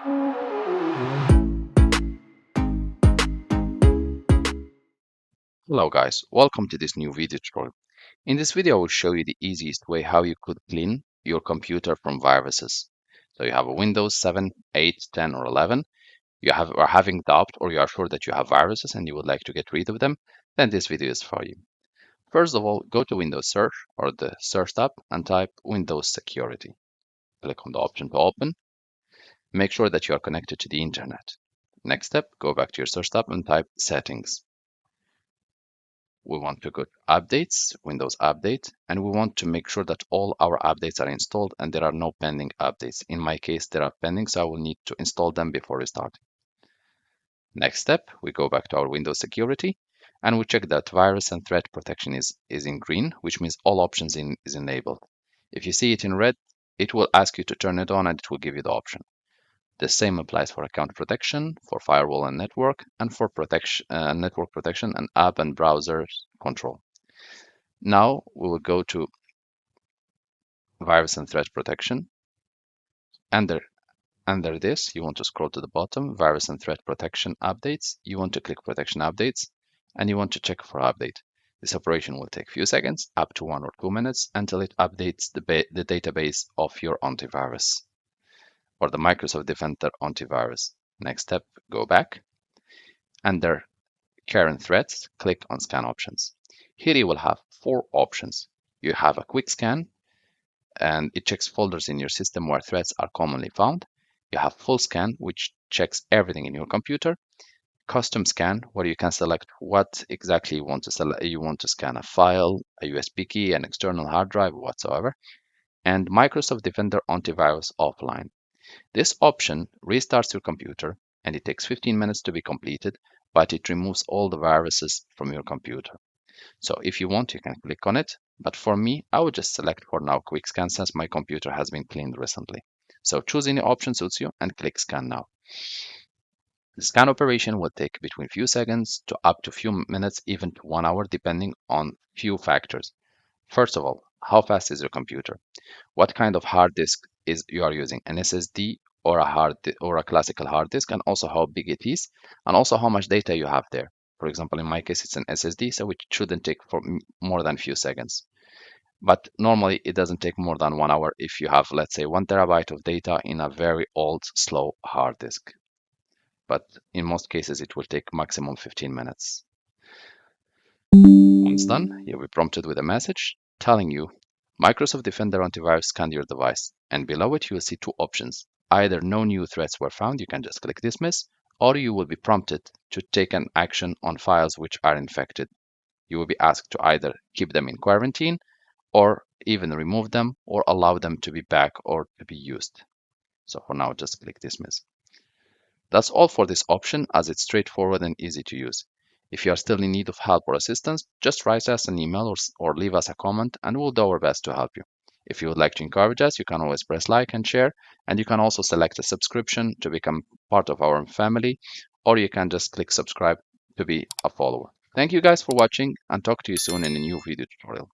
Hello guys, welcome to this new video tutorial. In this video I will show you the easiest way how you could clean your computer from viruses. So you have a Windows 7, 8, 10 or 11, are having doubt or you are sure that you have viruses and you would like to get rid of them, then this video is for you. First of all, go to Windows Search or the Search tab and type Windows Security. Click on the option to open. Make sure that you are connected to the internet. Next step, go back to your Search tab and type Settings. We want to go to Updates, Windows Update, and we want to make sure that all our updates are installed and there are no pending updates. In my case, there are pending, so I will need to install them before restarting. Next step, we go back to our Windows Security and we check that virus and threat protection is in green, which means all options is enabled. If you see it in red, it will ask you to turn it on and it will give you the option. The same applies for account protection, for firewall and network, and for network protection and app and browser control. Now we will go to virus and threat protection. Under this, you want to scroll to the bottom, virus and threat protection updates. You want to click protection updates and you want to check for update. This operation will take a few seconds, up to 1 or 2 minutes, until it updates the database of your antivirus or the Microsoft Defender antivirus. Next step, go back. Under current threats, click on scan options. Here you will have 4 options. You have a quick scan, and it checks folders in your system where threats are commonly found. You have full scan, which checks everything in your computer. Custom scan, where you can select what exactly you want to select. You want to scan a file, a USB key, an external hard drive, whatsoever. And Microsoft Defender antivirus offline. This option restarts your computer and it takes 15 minutes to be completed, but it removes all the viruses from your computer. So if you want, you can click on it, but for me, I would just select for now quick scan since my computer has been cleaned recently. So choose any option suits you and click scan now. The scan operation will take between few seconds to up to few minutes, even to 1 hour, depending on few factors. First of all, how fast is your computer? What kind of hard disk you are using, an SSD or a classical hard disk, and also how big it is, and also how much data you have there. For example, in my case, it's an SSD, so it shouldn't take for more than a few seconds. But normally, it doesn't take more than 1 hour if you have, let's say, 1 terabyte of data in a very old, slow hard disk. But in most cases, it will take maximum 15 minutes. Once done, you'll be prompted with a message telling you Microsoft Defender Antivirus scanned your device, and below it you will see 2 options. Either no new threats were found, you can just click dismiss, or you will be prompted to take an action on files which are infected. You will be asked to either keep them in quarantine, or even remove them, or allow them to be back or to be used. So for now, just click dismiss. That's all for this option, as it's straightforward and easy to use. If you are still in need of help or assistance, just write us an email or leave us a comment and we'll do our best to help you. If you would like to encourage us, you can always press like and share, and you can also select a subscription to become part of our family, or you can just click subscribe to be a follower. Thank you guys for watching and talk to you soon in a new video tutorial.